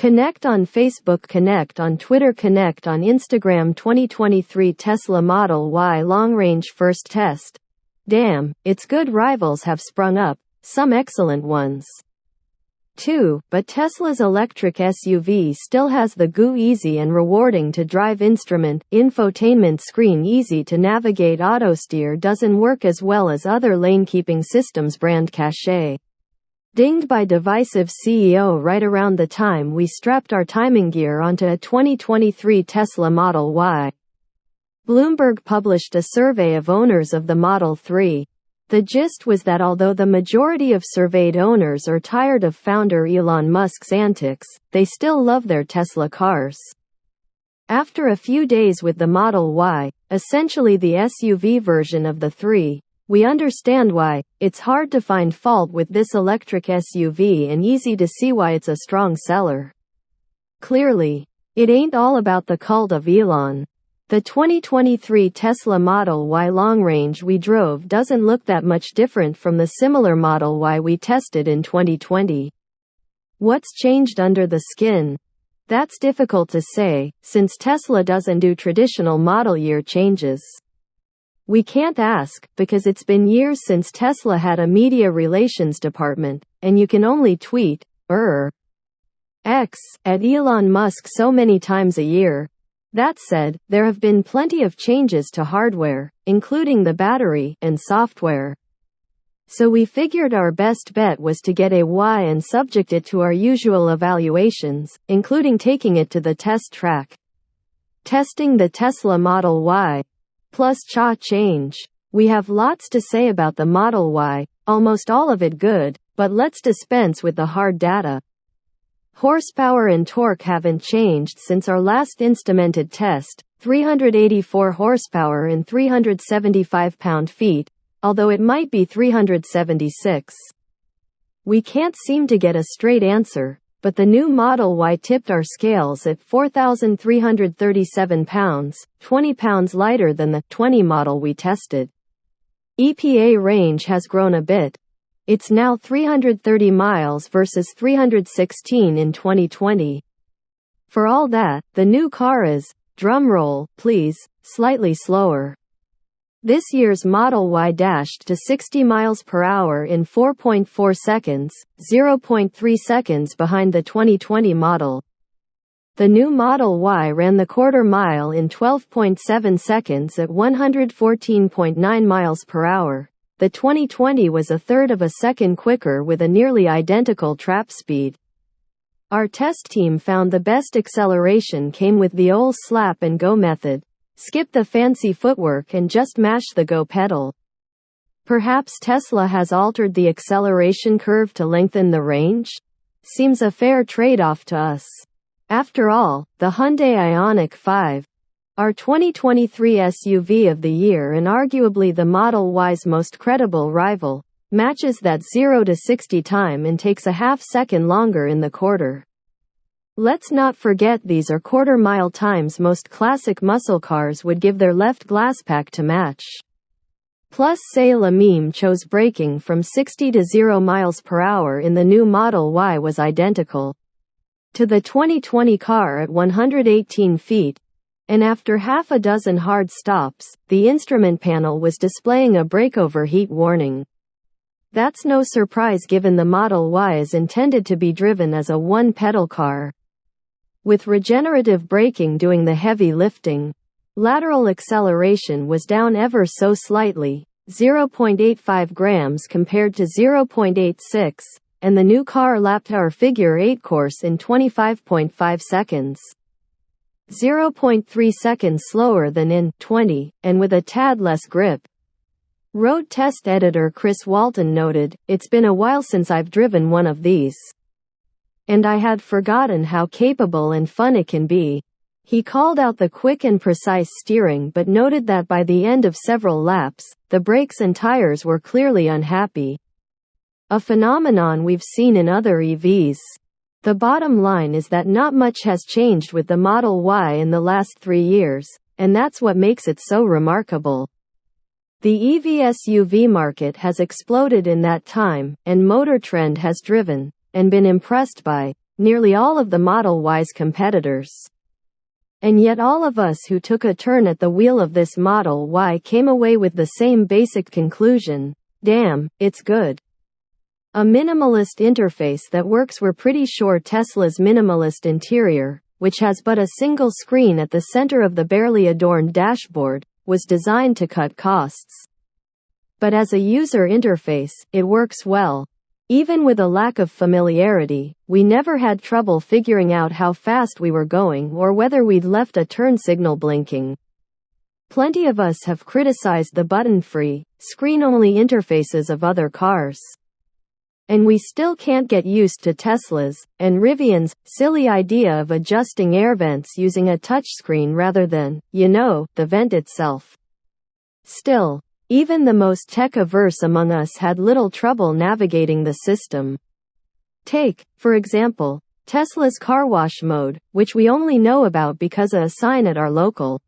Connect on Facebook, connect on Twitter, connect on Instagram. 2023 Tesla Model Y long-range first test. Damn, it's good. Rivals have sprung up, some excellent ones too, but Tesla's electric SUV still has the GOO easy and rewarding to drive instrument, infotainment screen easy to navigate. Autosteer doesn't work as well as other lane-keeping systems. Brand cachet dinged by divisive CEO right around the time we strapped our timing gear onto a 2023 Tesla Model Y. Bloomberg published a survey of owners of the Model 3. The gist was that although the majority of surveyed owners are tired of founder Elon Musk's antics, they still love their Tesla cars. After a few days with the Model Y, essentially the SUV version of the 3, we understand why. It's hard to find fault with this electric SUV and easy to see why it's a strong seller. Clearly, it ain't all about the cult of Elon. The 2023 Tesla Model Y long range we drove doesn't look that much different from the similar Model Y we tested in 2020. What's changed under the skin? That's difficult to say, since Tesla doesn't do traditional model year changes. We can't ask, because it's been years since Tesla had a media relations department, and you can only tweet, X, at Elon Musk so many times a year. That said, there have been plenty of changes to hardware, including the battery, and software. So we figured our best bet was to get a Y and subject it to our usual evaluations, including taking it to the test track. Testing the Tesla Model Y. Plus cha change. We have lots to say about the Model Y, almost all of it good, but let's dispense with the hard data. Horsepower and torque haven't changed since our last instrumented test, 384 horsepower and 375 pound-feet, although it might be 376. We can't seem to get a straight answer, but the new Model Y tipped our scales at 4,337 pounds, 20 pounds lighter than the 20 model we tested. EPA range has grown a bit. It's now 330 miles versus 316 in 2020. For all that, the new car is, drumroll, please, slightly slower. This year's Model Y dashed to 60 miles per hour in 4.4 seconds, 0.3 seconds behind the 2020 model. The new Model Y ran the quarter mile in 12.7 seconds at 114.9 miles per hour. The 2020 was a third of a second quicker with a nearly identical trap speed. Our test team found the best acceleration came with the old slap and go method. Skip the fancy footwork and just mash the go pedal. Perhaps Tesla has altered the acceleration curve to lengthen the range? Seems a fair trade-off to us. After all, the Hyundai Ioniq 5, our 2023 SUV of the year and arguably the Model Y's most credible rival, matches that 0 to 60 time and takes a half second longer in the quarter. Let's not forget these are quarter-mile times most classic muscle cars would give their left glass pack to match. Plus say Lamim chose braking from 60 to 0 miles per hour in the new Model Y was identical to the 2020 car at 118 feet, and after half a dozen hard stops, the instrument panel was displaying a brake overheat warning. That's no surprise given the Model Y is intended to be driven as a one-pedal car, with regenerative braking doing the heavy lifting. Lateral acceleration was down ever so slightly, 0.85 grams compared to 0.86, and the new car lapped our Figure 8 course in 25.5 seconds. 0.3 seconds slower than in 20, and with a tad less grip. Road test editor Chris Walton noted, "It's been a while since I've driven one of these. And I had forgotten how capable and fun it can be." He called out the quick and precise steering but noted that by the end of several laps, the brakes and tires were clearly unhappy. A phenomenon we've seen in other EVs. The bottom line is that not much has changed with the Model Y in the last 3 years, and that's what makes it so remarkable. The EV SUV market has exploded in that time, and Motor Trend has driven and been impressed by nearly all of the Model Y's competitors. And yet all of us who took a turn at the wheel of this Model Y came away with the same basic conclusion: damn, it's good. A minimalist interface that works. We're pretty sure Tesla's minimalist interior, which has but a single screen at the center of the barely adorned dashboard, was designed to cut costs. But as a user interface, it works well. Even with a lack of familiarity, we never had trouble figuring out how fast we were going or whether we'd left a turn signal blinking. Plenty of us have criticized the button-free, screen-only interfaces of other cars. And we still can't get used to Tesla's and Rivian's silly idea of adjusting air vents using a touchscreen rather than, the vent itself. Still, even the most tech-averse among us had little trouble navigating the system. Take, for example, Tesla's car wash mode, which we only know about because of a sign at our local